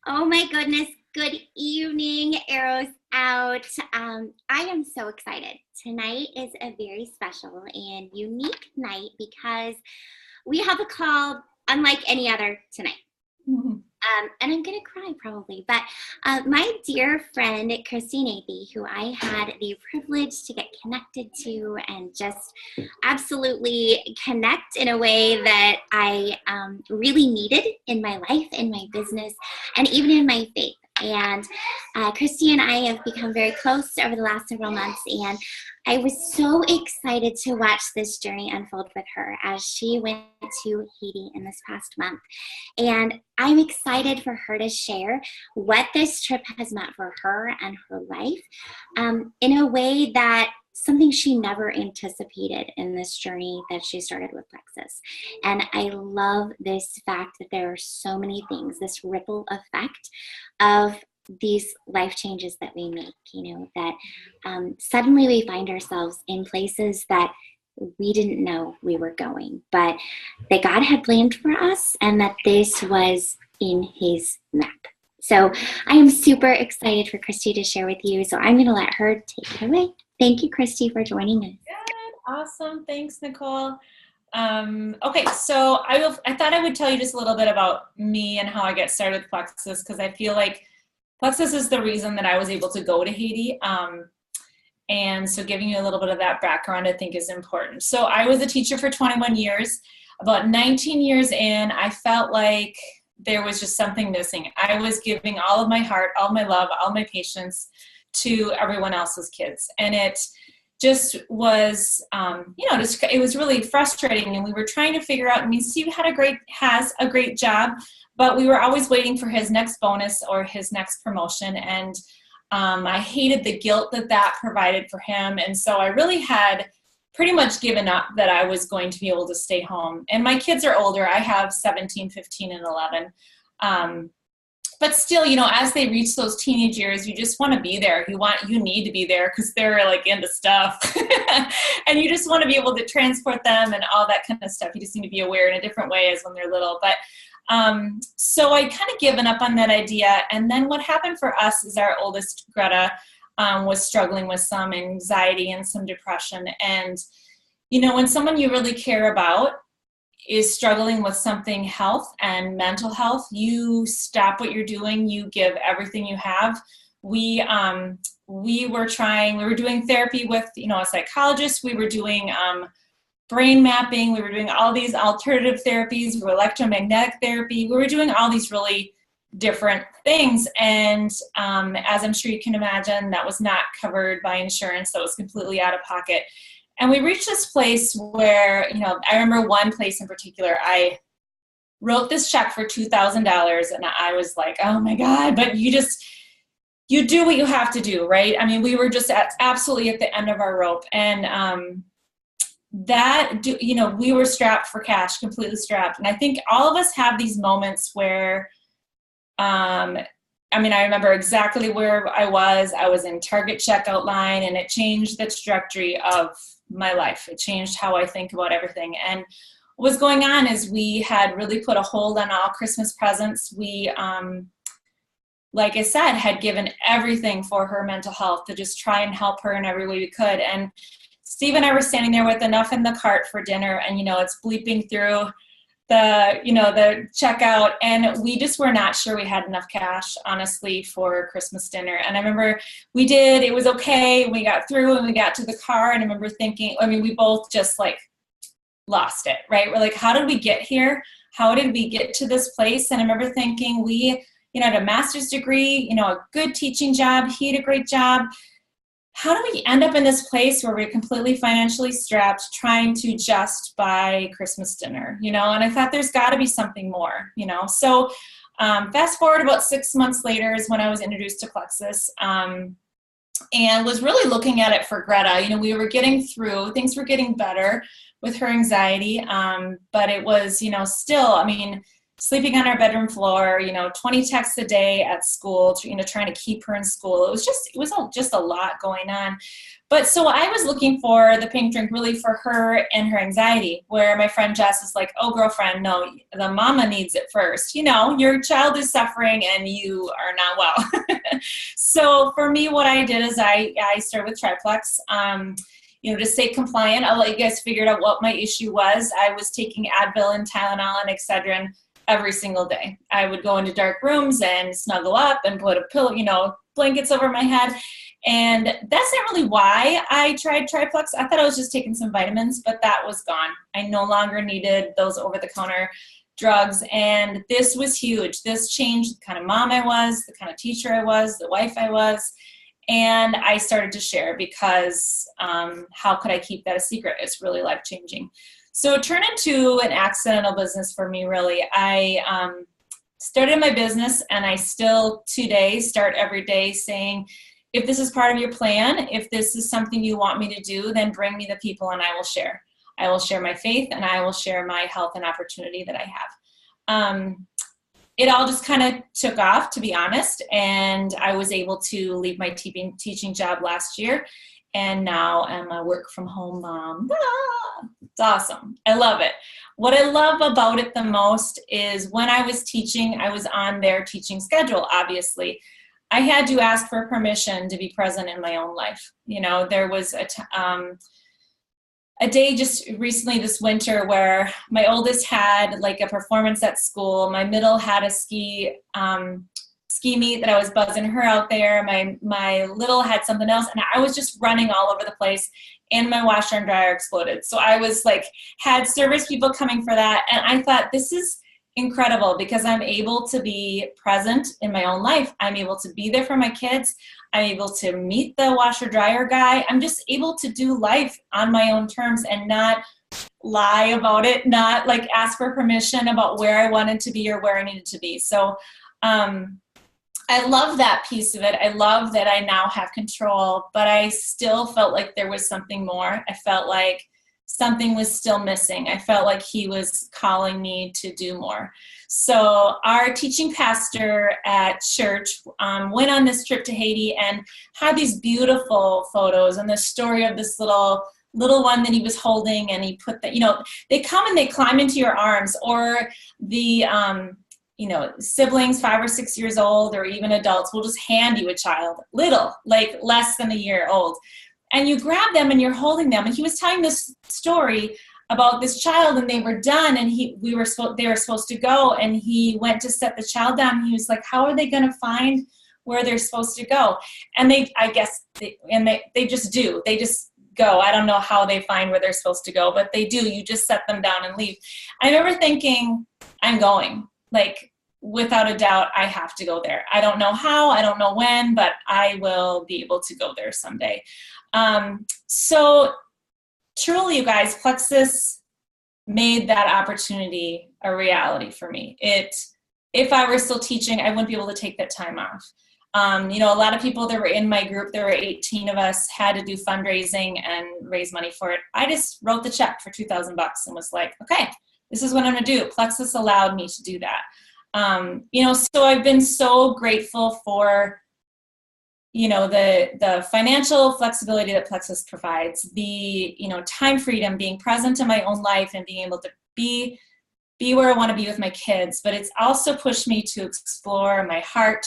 Oh my goodness. Good evening, Arrows Out. I am so excited. Tonight is a very special and unique night because we have a call unlike any other tonight. Mhm. And I'm going to cry probably, but my dear friend, Kristi Nathe, who I had the privilege to get connected to and just absolutely connect in a way that I really needed in my life, in my business, and even in my faith. And Kristi and I have become very close over the last several months, and I was so excited to watch this journey unfold with her as she went to Haiti in this past month. And I'm excited for her to share what this trip has meant for her and her life in a way that something she never anticipated in this journey that she started with Plexus. And I love this fact that there are so many things, this ripple effect of these life changes that we make, that suddenly we find ourselves in places that we didn't know we were going, but that God had planned for us and that this was in his map. So I am super excited for Kristi to share with you. So I'm going to let her take it away. Thank you, Kristi, for joining us. Good. Awesome. Thanks, Nicole. Okay, so I thought I would tell you just a little bit about me and how I got started with Plexus, because I feel like Plexus is the reason that I was able to go to Haiti. And so giving you a little bit of that background, I think, is important. So I was a teacher for 21 years. About 19 years in, I felt like there was just something missing. I was giving all of my heart, all my love, all my patience to everyone else's kids. And it just was, it was really frustrating. And we were trying to figure out, Steve has a great job, but we were always waiting for his next bonus or his next promotion. And I hated the guilt that provided for him. And so I really had pretty much given up that I was going to be able to stay home. And my kids are older. I have 17, 15, and 11. But still, as they reach those teenage years, you just want to be there. You need to be there because they're like into stuff. And you just want to be able to transport them and all that kind of stuff. You just need to be aware in a different way as when they're little. But so I kind of given up on that idea. And then what happened for us is our oldest, Greta, was struggling with some anxiety and some depression. And, when someone you really care about is struggling with something health and mental health, you stop what you're doing, you give everything you have. We were doing therapy with, a psychologist. We were doing brain mapping. We were doing all these alternative therapies. We were electromagnetic therapy. We were doing all these really different things. And as I'm sure you can imagine, that was not covered by insurance. That was completely out of pocket. And we reached this place where, I remember one place in particular, I wrote this check for $2,000 and I was like, oh my God, but you do what you have to do, right? We were just absolutely at the end of our rope. And we were strapped for cash, completely strapped. And I think all of us have these moments where, I remember exactly where I was in Target checkout line, and it changed the trajectory of my life. It changed how I think about everything. And what was going on is we had really put a hold on all Christmas presents. We, like I said, had given everything for her mental health to just try and help her in every way we could. And Steve and I were standing there with enough in the cart for dinner, and, it's bleeping through the checkout, and we just were not sure we had enough cash, honestly, for Christmas dinner. And I remember it was okay. We got through and we got to the car, and I remember thinking, we both just like lost it, right? We're like, how did we get here? How did we get to this place? And I remember thinking we, had a master's degree, a good teaching job. He had a great job. How do we end up in this place where we're completely financially strapped trying to just buy Christmas dinner, And I thought there's got to be something more, So fast forward about 6 months later is when I was introduced to Plexus, and was really looking at it for Greta. We were getting through, things were getting better with her anxiety, but it was, still, sleeping on our bedroom floor, 20 texts a day at school, trying to keep her in school. It was just a lot going on. But so I was looking for the pink drink really for her and her anxiety, where my friend Jess is like, oh, girlfriend, no, the mama needs it first. Your child is suffering and you are not well. So for me, what I did is I started with Triplex. To stay compliant. I'll let you guys figure out what my issue was. I was taking Advil and Tylenol and Excedrin every single day. I would go into dark rooms and snuggle up and put a pillow, blankets over my head. And that's not really why I tried Triplex. I thought I was just taking some vitamins, but that was gone. I no longer needed those over-the-counter drugs. And this was huge. This changed the kind of mom I was, the kind of teacher I was, the wife I was. And I started to share because how could I keep that a secret? It's really life-changing. So it turned into an accidental business for me, really. I started my business, and I still today start every day saying, if this is part of your plan, if this is something you want me to do, then bring me the people and I will share. I will share my faith, and I will share my health and opportunity that I have. It all just kind of took off, to be honest, and I was able to leave my teaching job last year, and now I'm a work-from-home mom. It's awesome. I love it. What I love about it the most is when I was teaching, I was on their teaching schedule, obviously. I had to ask for permission to be present in my own life. There was a day just recently this winter where my oldest had like a performance at school. My middle had a ski meet that I was buzzing her out there. My little had something else, and I was just running all over the place, and my washer and dryer exploded. So I was like, had service people coming for that, and I thought, this is incredible because I'm able to be present in my own life. I'm able to be there for my kids. I'm able to meet the washer dryer guy. I'm just able to do life on my own terms and not lie about it, not like ask for permission about where I wanted to be or where I needed to be. So I love that piece of it. I love that I now have control, but I still felt like there was something more. I felt like something was still missing. I felt like he was calling me to do more. So our teaching pastor at church went on this trip to Haiti and had these beautiful photos and the story of this little one that he was holding, and he put that, they come and they climb into your arms, or the, siblings 5 or 6 years old or even adults will just hand you a child, little, like less than a year old. And you grab them and you're holding them. And he was telling this story about this child, and they were done, and they were supposed to go, and he went to set the child down. He was like, how are they going to find where they're supposed to go? And they just do. They just go. I don't know how they find where they're supposed to go, but they do. You just set them down and leave. I remember thinking, I'm going. Like, without a doubt, I have to go there. I don't know how, I don't know when, but I will be able to go there someday. So truly, you guys, Plexus made that opportunity a reality for me. If I were still teaching, I wouldn't be able to take that time off. A lot of people that were in my group, there were 18 of us, had to do fundraising and raise money for it. I just wrote the check for $2,000 and was like, okay, this is what I'm going to do. Plexus allowed me to do that. So I've been so grateful for, the financial flexibility that Plexus provides, the, time freedom, being present in my own life and being able to be where I want to be with my kids. But it's also pushed me to explore my heart,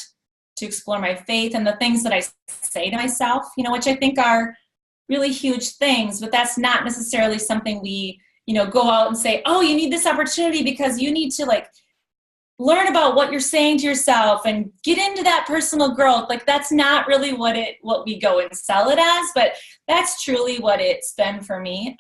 to explore my faith and the things that I say to myself, which I think are really huge things, but that's not necessarily something we, go out and say, oh, you need this opportunity because you need to learn about what you're saying to yourself and get into that personal growth. Like, that's not really what we go and sell it as, but that's truly what it's been for me.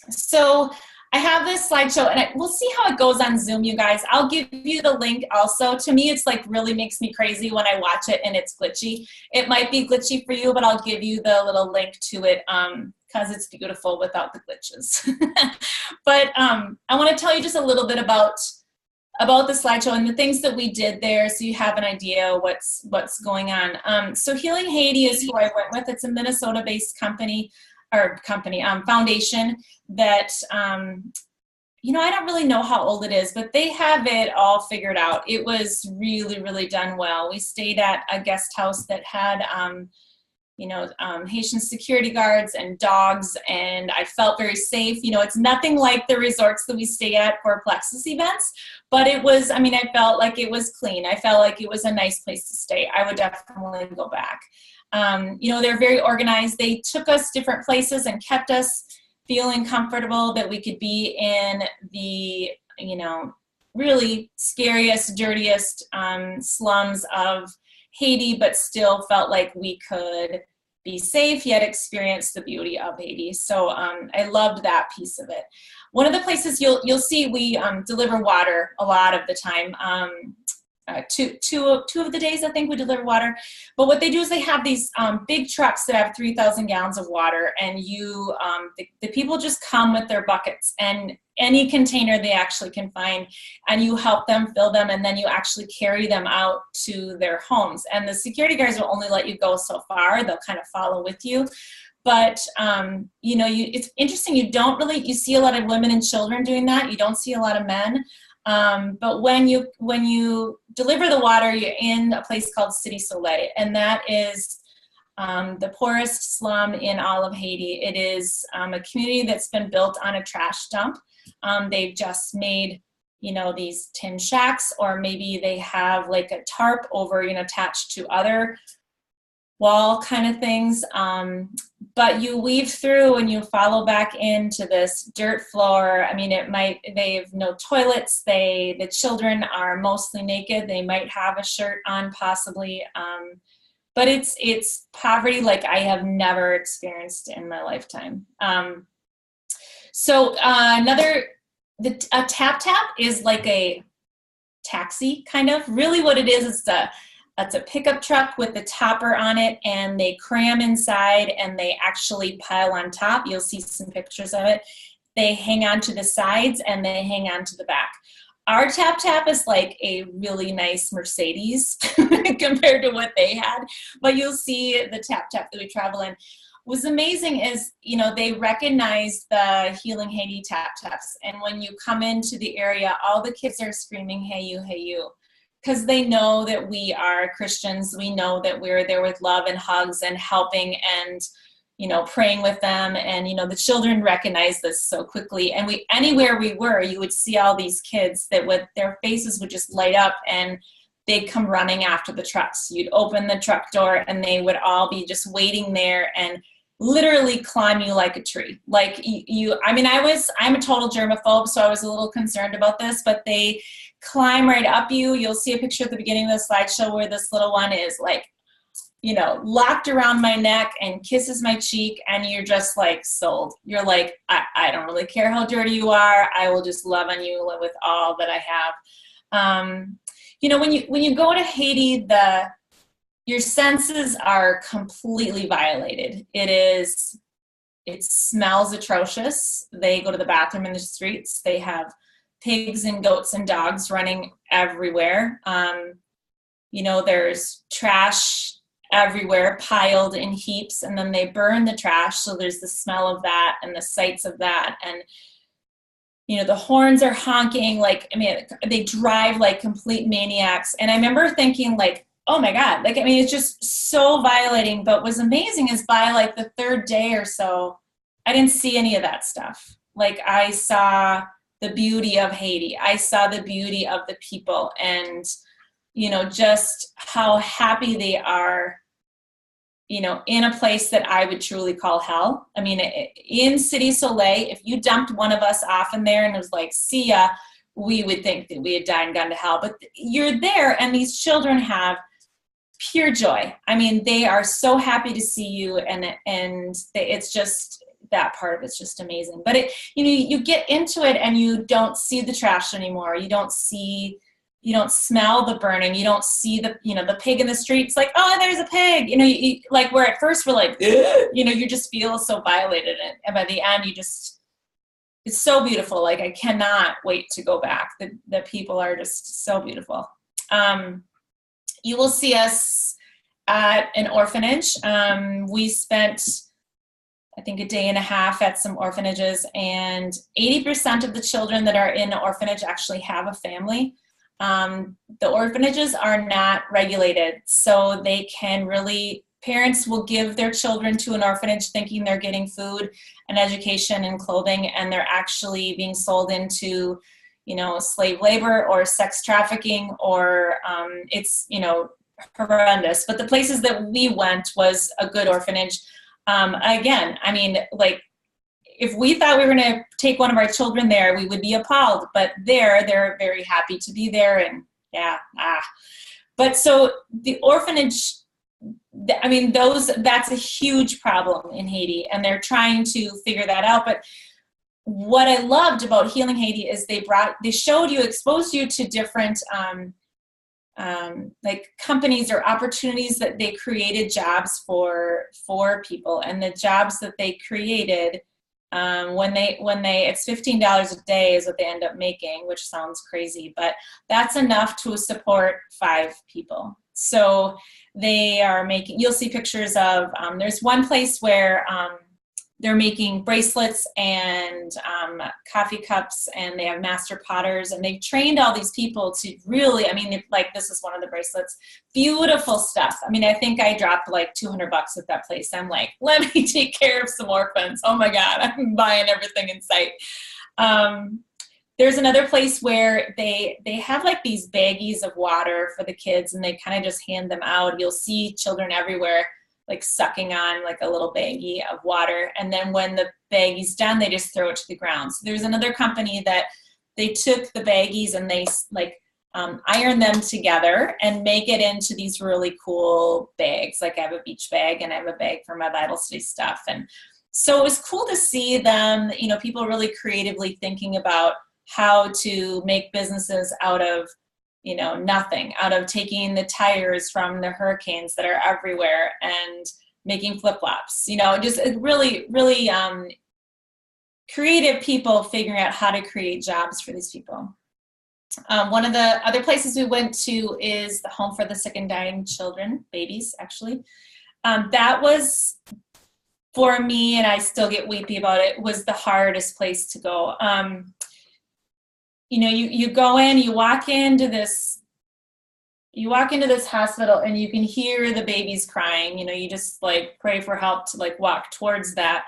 So I have this slideshow, and we'll see how it goes on Zoom, you guys. I'll give you the link also. To me, it's really makes me crazy when I watch it and it's glitchy. It might be glitchy for you, but I'll give you the little link to it because it's beautiful without the glitches. But I want to tell you just a little bit about the slideshow and the things that we did there, so you have an idea what's going on. So Healing Haiti is who I went with. It's a Minnesota-based foundation that I don't really know how old it is, but they have it all figured out. It was really, really done well. We stayed at a guest house that had, Haitian security guards and dogs, and I felt very safe. It's nothing like the resorts that we stay at for Plexus events, but it was, I felt like it was clean. I felt like it was a nice place to stay. I would definitely go back. They're very organized. They took us different places and kept us feeling comfortable that we could be in the, really scariest, dirtiest slums of Haiti, but still felt like we could be safe yet experience the beauty of Haiti. So I loved that piece of it. One of the places you'll see we deliver water a lot of the time. Two of the days I think we deliver water, but what they do is they have these big trucks that have 3,000 gallons of water, and the people just come with their buckets and any container they actually can find, and you help them fill them, and then you actually carry them out to their homes. And the security guards will only let you go so far. They'll kind of follow with you. But, it's interesting. You see a lot of women and children doing that. You don't see a lot of men. But when you deliver the water, you're in a place called Cité Soleil, and that is the poorest slum in all of Haiti. It is a community that's been built on a trash dump. They've just made, these tin shacks, or maybe they have like a tarp over, attached to other wall kind of things. But you weave through and you follow back into this dirt floor. They have no toilets. The children are mostly naked. They might have a shirt on possibly. But it's poverty like I have never experienced in my lifetime. A tap is like a taxi kind of. Really what it is, it's a pickup truck with a topper on it, and they cram inside and they actually pile on top. You'll see some pictures of it. They hang on to the sides and they hang on to the back. Our tap is like a really nice Mercedes compared to what they had, but you'll see the tap that we travel in. What's amazing is, they recognize the Healing Haiti taps, and when you come into the area, all the kids are screaming, "Hey you, hey you." Because they know that we are Christians. We know that we're there with love and hugs and helping and, praying with them. And, the children recognize this so quickly. And anywhere we were, you would see all these kids that their faces would just light up, and they'd come running after the trucks. You'd open the truck door and they would all be just waiting there and literally climb you like a tree. Like I'm a total germaphobe, so I was a little concerned about this, but they climb right up you. You'll see a picture at the beginning of the slideshow where this little one is like, locked around my neck and kisses my cheek, and you're just like sold. You're like, I don't really care how dirty you are. I will just love on you with all that I have. When you go to Haiti, your senses are completely violated. It smells atrocious. They go to the bathroom in the streets. They have pigs and goats and dogs running everywhere. There's trash everywhere piled in heaps, and then they burn the trash. So there's the smell of that and the sights of that. And, the horns are honking. They drive like complete maniacs. And I remember thinking like, oh my God, it's just so violating. But what's amazing is by like the third day or so, I didn't see any of that stuff. Like I saw the beauty of Haiti. I saw the beauty of the people, and, just how happy they are, in a place that I would truly call hell. In Cité Soleil, if you dumped one of us off in there and it was like, see ya, we would think that we had died and gone to hell. But you're there, and these children have pure joy. They are so happy to see you, and it's just, that part of it's just amazing. But you get into it and you don't see the trash anymore. You don't smell the burning. You don't see the pig in the streets. Like, oh, there's a pig. Like where at first we're like, you just feel so violated, and by the end it's so beautiful. Like I cannot wait to go back. The people are just so beautiful. You will see us at an orphanage. We spent I think a day and a half at some orphanages, and 80% of the children that are in an orphanage actually have a family. The orphanages are not regulated, so they can really, parents will give their children to an orphanage thinking they're getting food and education and clothing, and they're actually being sold into, you know, slave labor or sex trafficking, or it's, you know, horrendous. But the places that we went was a good orphanage. Again, I mean, like, if we thought we were going to take one of our children there, we would be appalled. But they're very happy to be there, and But so the orphanage, I mean, that's a huge problem in Haiti, and they're trying to figure that out. But what I loved about Healing Haiti is they exposed you to different like companies or opportunities that they created jobs for people, and the jobs that they created, when they it's $15 a day is what they end up making, which sounds crazy, but that's enough to support 5 people. So they are making, you'll see pictures of, there's one place where they're making bracelets and coffee cups, and they have master potters, and they've trained all these people to really, I mean, like, this is one of the bracelets, beautiful stuff. I mean, I think I dropped like $200 at that place. I'm like, let me take care of some orphans. Oh my God, I'm buying everything in sight. There's another place where they have like these baggies of water for the kids, and they kind of just hand them out. You'll see children everywhere like sucking on like a little baggie of water. And then when the baggie's done, they just throw it to the ground. So there's another company that they took the baggies and they like iron them together and make it into these really cool bags. Like, I have a beach bag and I have a bag for my Bible study stuff. And so it was cool to see them, you know, people really creatively thinking about how to make businesses out of, you know, nothing, out of taking the tires from the hurricanes that are everywhere and making flip-flops, you know, just really, really creative people figuring out how to create jobs for these people. One of the other places we went to is the Home for the Sick and Dying Children, babies, actually. That was, for me, and I still get weepy about it, was the hardest place to go. You know, you go in, you walk into this hospital, and you can hear the babies crying. You know, you just like pray for help to like walk towards that.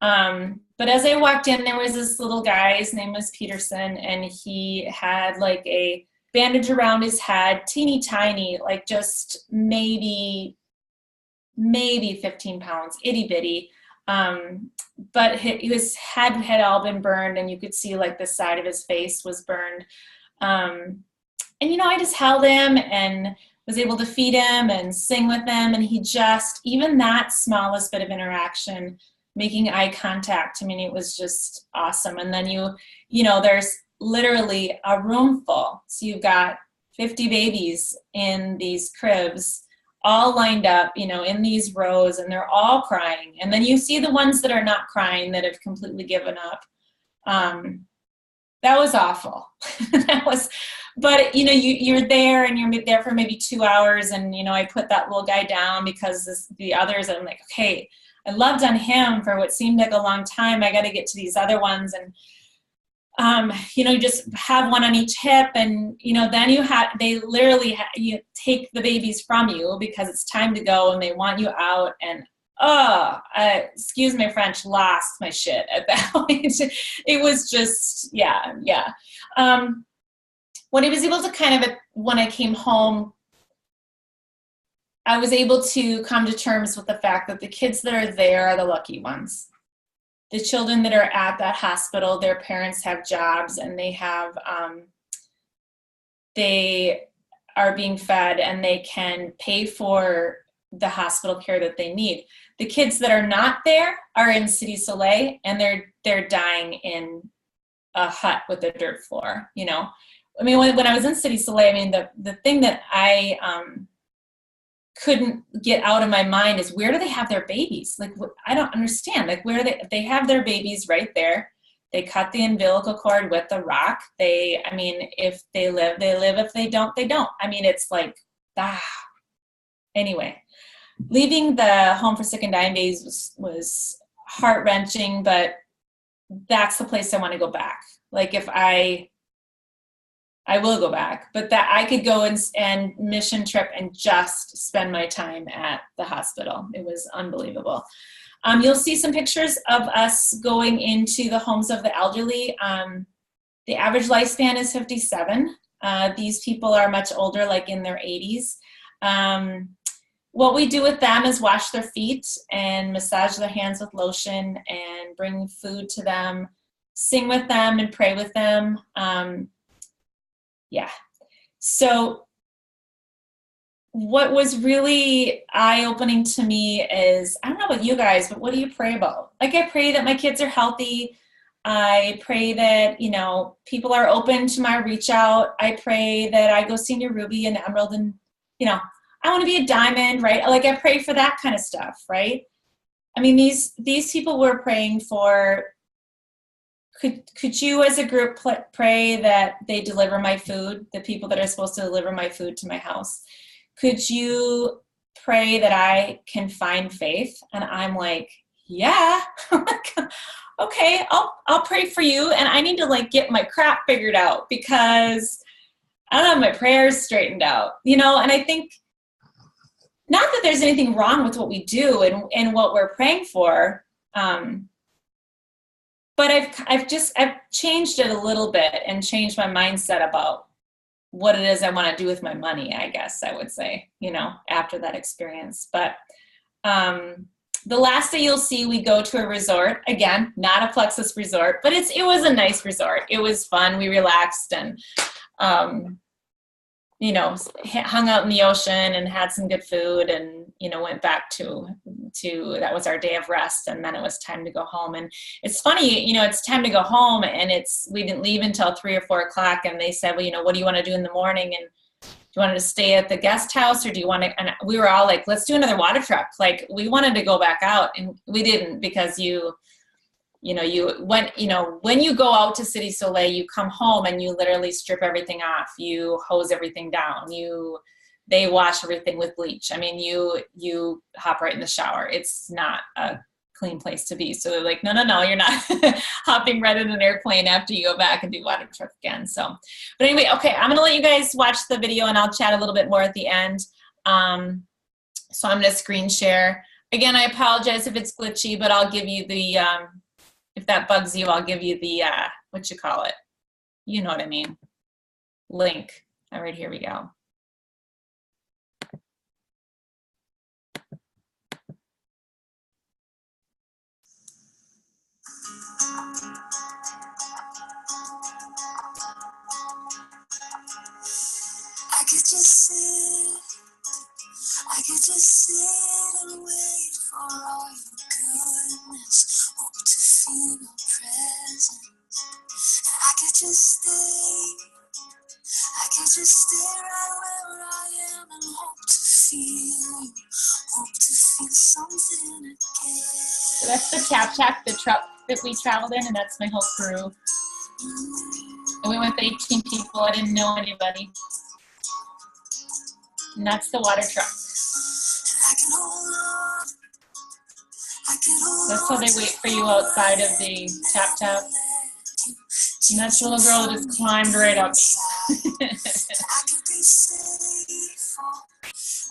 But as I walked in, there was this little guy, his name was Peterson, and he had like a bandage around his head, teeny tiny, like just maybe 15 pounds, itty bitty. But his head had all been burned, and you could see like the side of his face was burned. And, you know, I just held him and was able to feed him and sing with him. And he just, even that smallest bit of interaction, making eye contact, I mean, it was just awesome. And then you know, there's literally a room full. So you've got 50 babies in these cribs, all lined up, you know, in these rows, and they're all crying. And then you see the ones that are not crying, that have completely given up. That was awful. But you know, you're there, and you're there for maybe 2 hours, and you know, I put that little guy down because the others, I'm like, okay, I loved on him for what seemed like a long time. I got to get to these other ones, and you know, you just have one on each hip, and you know, then they literally you take the babies from you because it's time to go, and they want you out. And excuse my French, lost my shit at that point. It was just, yeah. When I was able to when I came home, I was able to come to terms with the fact that the kids that are there are the lucky ones. The children that are at that hospital, their parents have jobs, and they are being fed, and they can pay for the hospital care that they need. The kids that are not there are in Cité Soleil, and they're dying in a hut with a dirt floor, you know. I mean, when I was in Cité Soleil, I mean, the thing that I couldn't get out of my mind is, where do they have their babies? Like, I don't understand. Like, where they have their babies right there. They cut the umbilical cord with the rock. I mean, if they live, they live. If they don't, they don't. I mean, it's like, Anyway, leaving the Home for Sick and Dying babies was heart-wrenching, but that's the place I want to go back. Like if I will go back, but that I could go and mission trip and just spend my time at the hospital. It was unbelievable. You'll see some pictures of us going into the homes of the elderly. The average lifespan is 57. These people are much older, like in their 80s. What we do with them is wash their feet and massage their hands with lotion and bring food to them, sing with them and pray with them. Yeah. So what was really eye-opening to me is, I don't know about you guys, but what do you pray about? Like I pray that my kids are healthy. I pray that, you know, people are open to my reach out. I pray that I go senior ruby and emerald and, you know, I want to be a diamond, right? Like I pray for that kind of stuff, right? I mean, these people we're praying for, could you as a group pray that they deliver my food, the people that are supposed to deliver my food to my house? Could you pray that I can find faith? And I'm like, yeah, okay, I'll pray for you. And I need to like get my crap figured out because I don't have my prayers straightened out, you know? And I think not that there's anything wrong with what we do and what we're praying for, but I've changed it a little bit and changed my mindset about what it is I want to do with my money, I guess I would say, you know, after that experience. But the last day you'll see, we go to a resort. Again, not a Plexus resort, but it was a nice resort. It was fun. We relaxed and, you know, hung out in the ocean and had some good food and, you know, went back to that was our day of rest. And then it was time to go home. And it's funny, you know, it's time to go home and we didn't leave until 3 or 4 o'clock. And they said, well, you know, what do you want to do in the morning? And do you want to stay at the guest house or do you want to, and we were all like, let's do another water truck. Like we wanted to go back out and we didn't because when you go out to City Soleil, you come home and you literally strip everything off. You hose everything down. They wash everything with bleach. I mean, you hop right in the shower. It's not a clean place to be. So they're like, no, you're not hopping right in an airplane after you go back and do water truck again. So, but anyway, okay, I'm going to let you guys watch the video and I'll chat a little bit more at the end. So I'm going to screen share. Again, I apologize if it's glitchy, but I'll give you the, if that bugs you, I'll give you the, what you call it? You know what I mean? Link. All right, here we go. I could just sit and wait for all your goodness, hope to feel your presence. I could just stay right where I am and hope to feel something again. So that's the Tap, the truck that we traveled in, and that's my whole crew. And we went with 18 people. I didn't know anybody. And that's the water truck. That's how they wait for you outside of the tap. And that's the little girl that just climbed right up.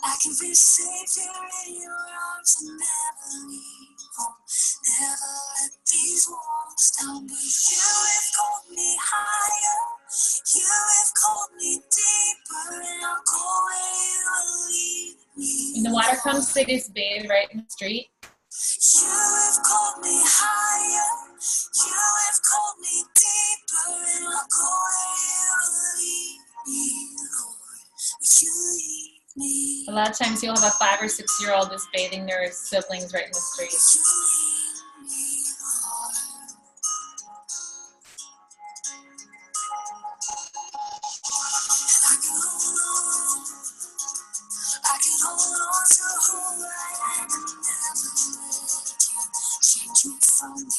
I can be safe here in your arms and never leave home. Never let these walls down. But you have called me higher. You have called me deeper, and I'll go where you will lead me. And the water comes to this bathe right in the street. You have called me higher. You have called me deeper, and I'll go where you will lead me, Lord. Will you lead? A lot of times you'll have a 5 or 6 year old just bathing their siblings right in the street. I can hold on to who I am and never let you change me from the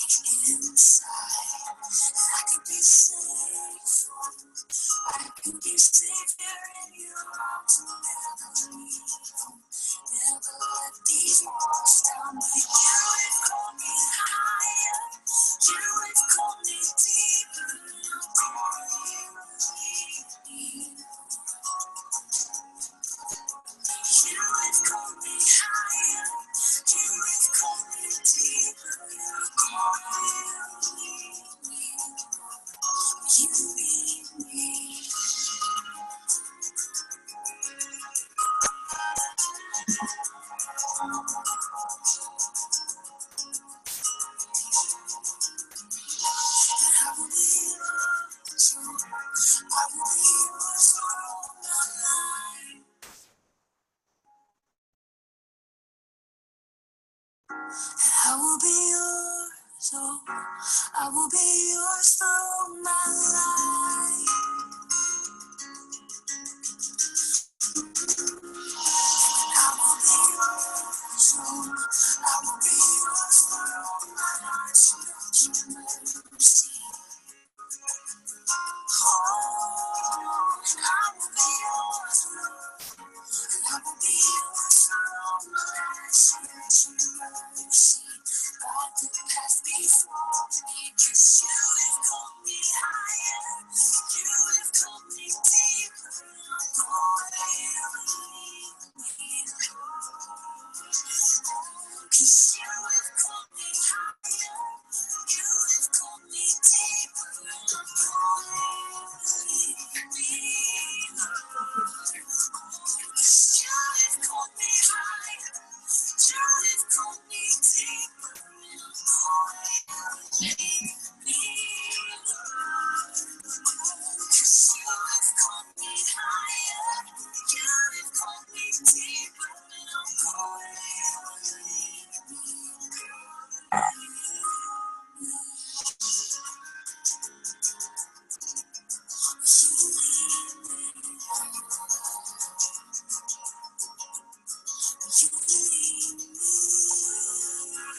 inside. I can be safe. I can be safe here in your arms and never leave home. Never let these walls down. But you have called me high. I will be yours, oh, I will be yours through my life. I will be yours, oh, I will be yours through my life. So that you never see. Oh, I will be yours, I will be yours through my life. So that you never see. I did pass before me, 'cause you have called me higher, you have called me deeper. I'm going with me, 'cause you have called me higher, you have called me deeper. I'm going with me, 'cause you have called me higher, you have called me deeper.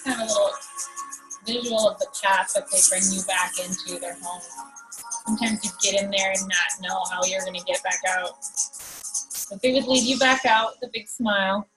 Kind of a little visual of the path that they bring you back into their home. Sometimes you get in there and not know how you're going to get back out. But they would lead you back out with a big smile.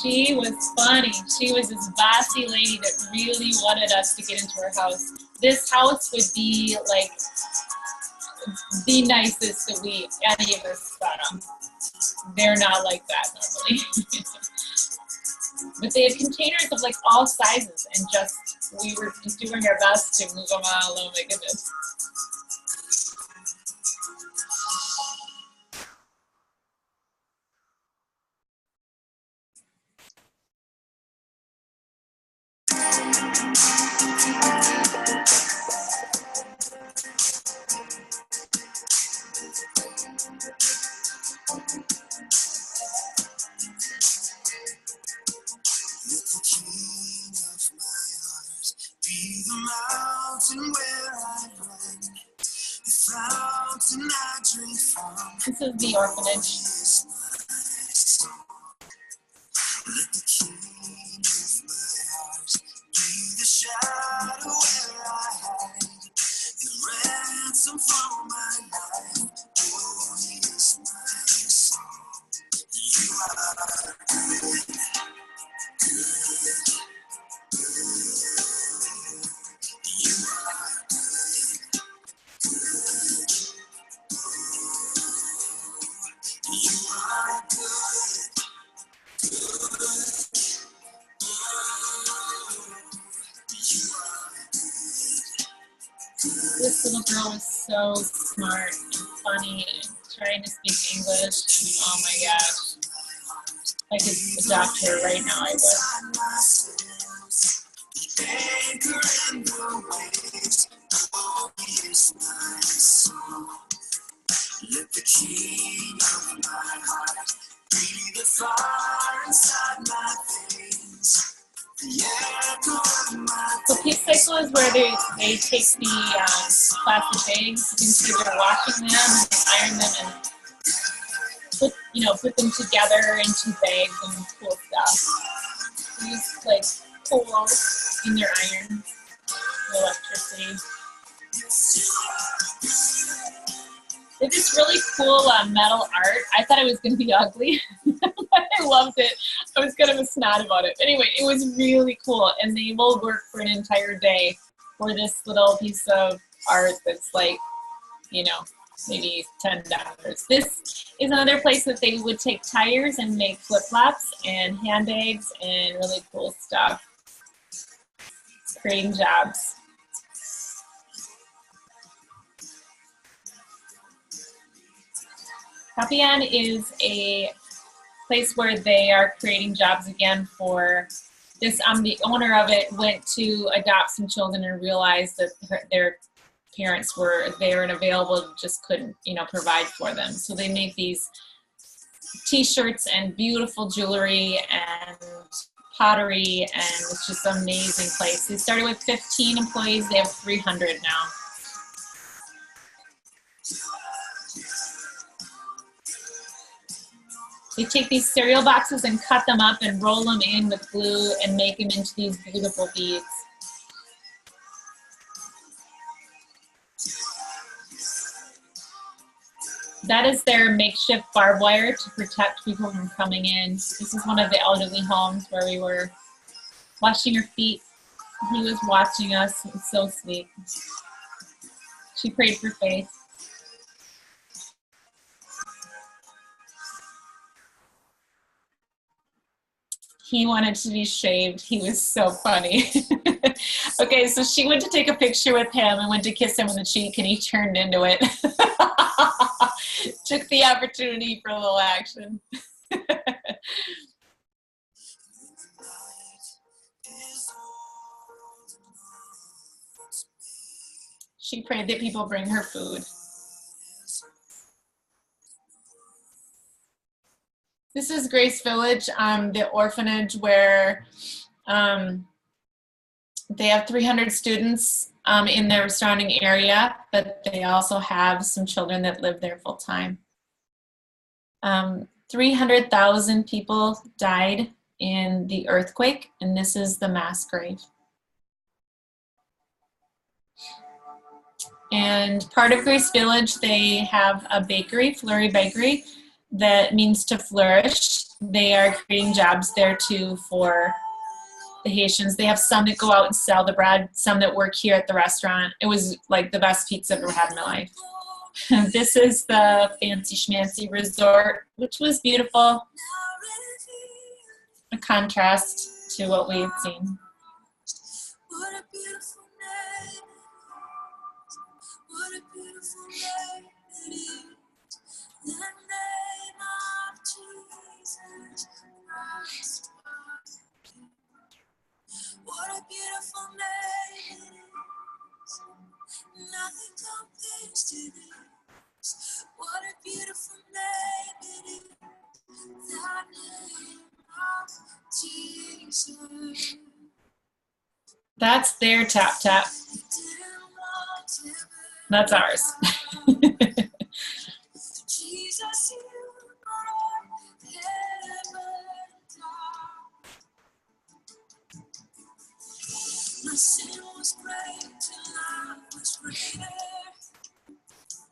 She was funny. She was this bossy lady that really wanted us to get into her house. This house would be like the nicest that any of us thought of. They're not like that normally. But they had containers of like all sizes, and we were just doing our best to move them all. Oh my goodness. Be the mountain where I run, the fountain I drink from. This is the orphanage. Let the king of my heart be the shadow where I hide, the ransom for my life. Oh, he is my song. You are good, good. You are good, good. You are good, good. You are This little girl was so smart and funny and trying to speak English. And oh my gosh. If I could adopt her right now, I would. the anchor in the waves. Oh, he is my song. Let the king of my heart be the fire inside my veins. The echo of my So Peace Cycle is where they take the plastic bags. You can see they're washing them and they iron them and put them together into bags and cool stuff. They use like coal in their iron, electricity. They have this really cool metal art. I thought it was going to be ugly, but I loved it. I was kind of a snot about it. Anyway, it was really cool, and they will work for an entire day for this little piece of art that's like, you know, maybe $10. This is another place that they would take tires and make flip-flops and handbags and really cool stuff. Creating jobs. Papillon is a place where they are creating jobs again for this. The owner of it went to adopt some children and realized that their parents were there and available, just couldn't, you know, provide for them. So they make these t-shirts and beautiful jewelry and pottery, and it's just an amazing place. They started with 15 employees. They have 300 now. They take these cereal boxes and cut them up and roll them in with glue and make them into these beautiful beads. That is their makeshift barbed wire to protect people from coming in. This is one of the elderly homes where we were washing her feet. He was watching us. It was so sweet. She prayed for faith. He wanted to be shaved. He was so funny. Okay, so she went to take a picture with him and went to kiss him on the cheek, and he turned into it. Took the opportunity for a little action. She prayed that people bring her food. This is Grace Village, the orphanage where they have 300 students in their surrounding area, but they also have some children that live there full time. 300,000 people died in the earthquake, and this is the mass grave. And part of Grace Village, they have a bakery, Fleury Bakery, that means to flourish. They are creating jobs there too for the Haitians. They have some that go out and sell the bread, some that work here at the restaurant. It was like the best pizza I've ever had in my life. This is the Fancy Schmancy Resort, which was beautiful. A contrast to what we had seen. What a beautiful name. What a beautiful name it is. The name of Jesus Christ. What a beautiful name it is. Nothing compares to this. What a beautiful name it is. The name of Jesus. That's their tap tap. That's ours. Jesus, you brought heaven down. My sin was great, till love was greater.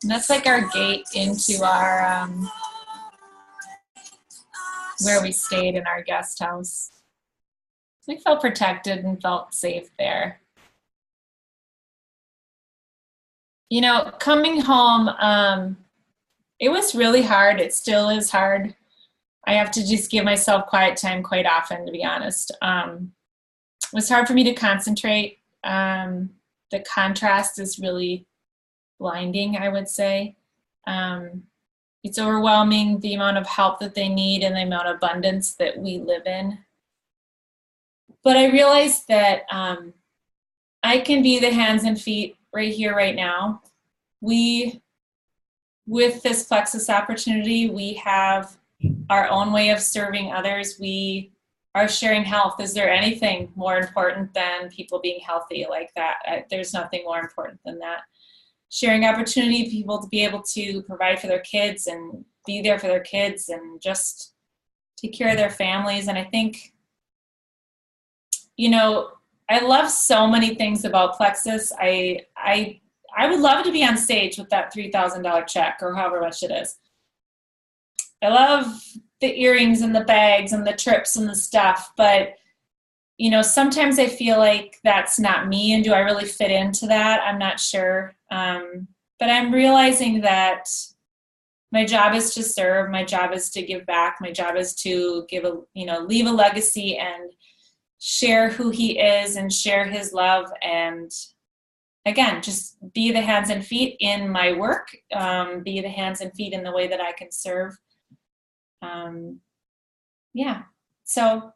And that's like our gate into our, where we stayed in our guest house. We felt protected and felt safe there. You know, coming home, it was really hard. It still is hard. I have to just give myself quiet time quite often, to be honest. It was hard for me to concentrate. The contrast is really blinding, I would say. It's overwhelming, the amount of help that they need and the amount of abundance that we live in. But I realized that I can be the hands and feet right here, right now. With this Plexus opportunity, we have our own way of serving others. We are sharing health. Is there anything more important than people being healthy like that? There's nothing more important than that. Sharing opportunity, people to be able to provide for their kids and be there for their kids and just take care of their families. And I think, you know, I love so many things about Plexus. I I would love to be on stage with that $3,000 check or however much it is. I love the earrings and the bags and the trips and the stuff, but sometimes I feel like that's not me, and do I really fit into that? I'm not sure. But I'm realizing that my job is to serve, my job is to give back, my job is to leave a legacy and share who he is and share his love, and again, just be the hands and feet in my work, be the hands and feet in the way that I can serve. So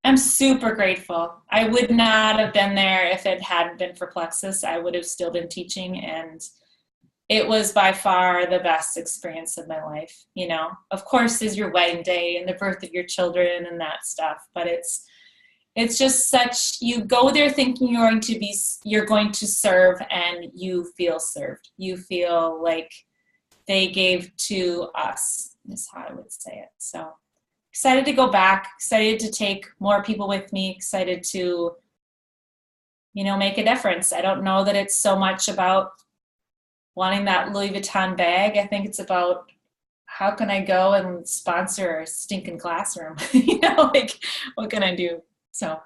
I'm super grateful. I would not have been there if it hadn't been for Plexus. I would have still been teaching, and it was by far the best experience of my life. Of course, is your wedding day and the birth of your children and that stuff, but it's just such, you go there thinking you're going to serve, and you feel served. You feel like they gave to us, is how I would say it. So excited to go back, excited to take more people with me, excited to, make a difference. I don't know that it's so much about wanting that Louis Vuitton bag. I think it's about how can I go and sponsor a stinking classroom? What can I do? So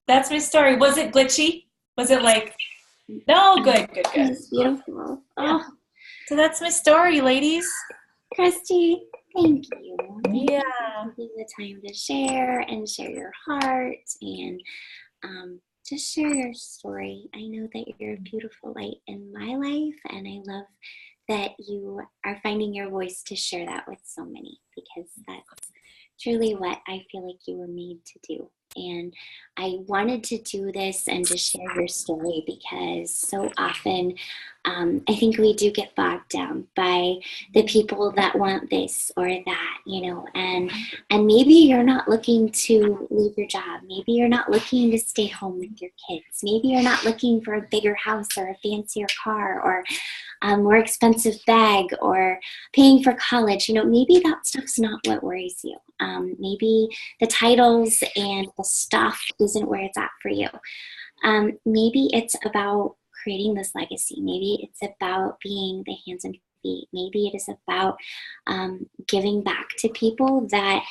that's my story. Was it glitchy? Was it like, no, good. It's beautiful. Yeah. So that's my story, ladies. Kristi, thank you. Yeah. For taking the time to share your heart and just share your story. I know that you're a beautiful light in my life, and I love that you are finding your voice to share that with so many, because that's truly what I feel like you were made to do. And I wanted to do this and to share your story because so often I think we do get bogged down by the people that want this or that, and maybe you're not looking to leave your job. Maybe you're not looking to stay home with your kids. Maybe you're not looking for a bigger house or a fancier car or a more expensive bag or paying for college. Maybe that stuff's not what worries you. Maybe the titles and the stuff isn't where it's at for you. Maybe it's about creating this legacy. Maybe it's about being the hands and feet. Maybe it is about giving back to people that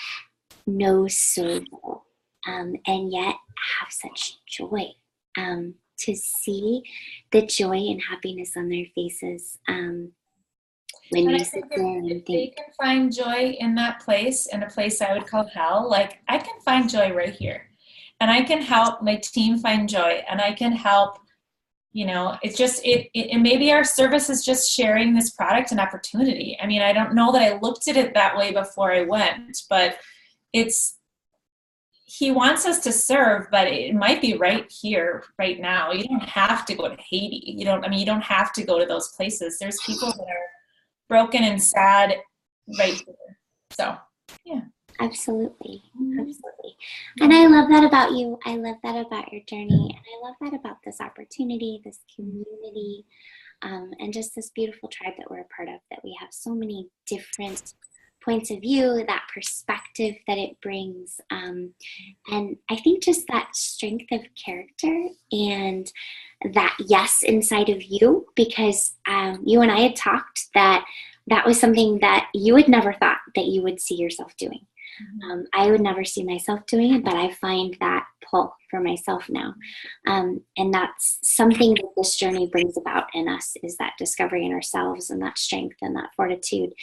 know so little and yet have such joy. To see the joy and happiness on their faces when you sit there and think. If they can find joy in that place, in a place I would call hell, like I can find joy right here. And I can help my team find joy, and I can help, it's just, and maybe our service is just sharing this product and opportunity. I mean, I don't know that I looked at it that way before I went, but he wants us to serve, but it might be right here, right now. You don't have to go to Haiti. You don't have to go to those places. There's people that are broken and sad right here. So, yeah. Absolutely. And I love that about you. I love that about your journey. And I love that about this opportunity, this community, and just this beautiful tribe that we're a part of, that we have so many different points of view, that perspective that it brings. And I think just that strength of character and that yes inside of you, because you and I had talked that was something that you had never thought that you would see yourself doing. I would never see myself doing it, but I find that pull for myself now. And that's something that this journey brings about in us, is that discovery in ourselves and that strength and that fortitude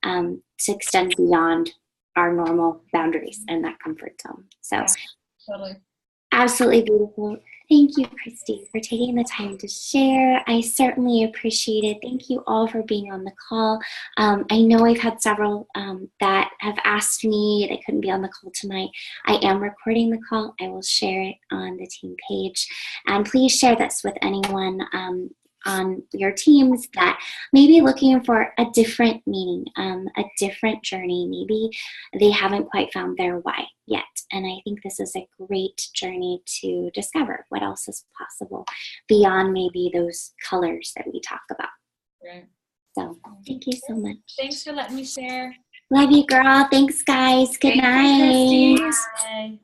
to extend beyond our normal boundaries and that comfort zone. So yeah, totally. Absolutely beautiful. Thank you, Kristi, for taking the time to share. I certainly appreciate it. Thank you all for being on the call. I know I've had several that have asked me they couldn't be on the call tonight. I am recording the call. I will share it on the team page. And please share this with anyone on your teams that may be looking for a different meaning, a different journey. Maybe they haven't quite found their why yet. And I think this is a great journey to discover what else is possible beyond maybe those colors that we talk about. Right. So thank you so much. Thanks for letting me share. Love you, girl. Thanks, guys. Good night. Bye.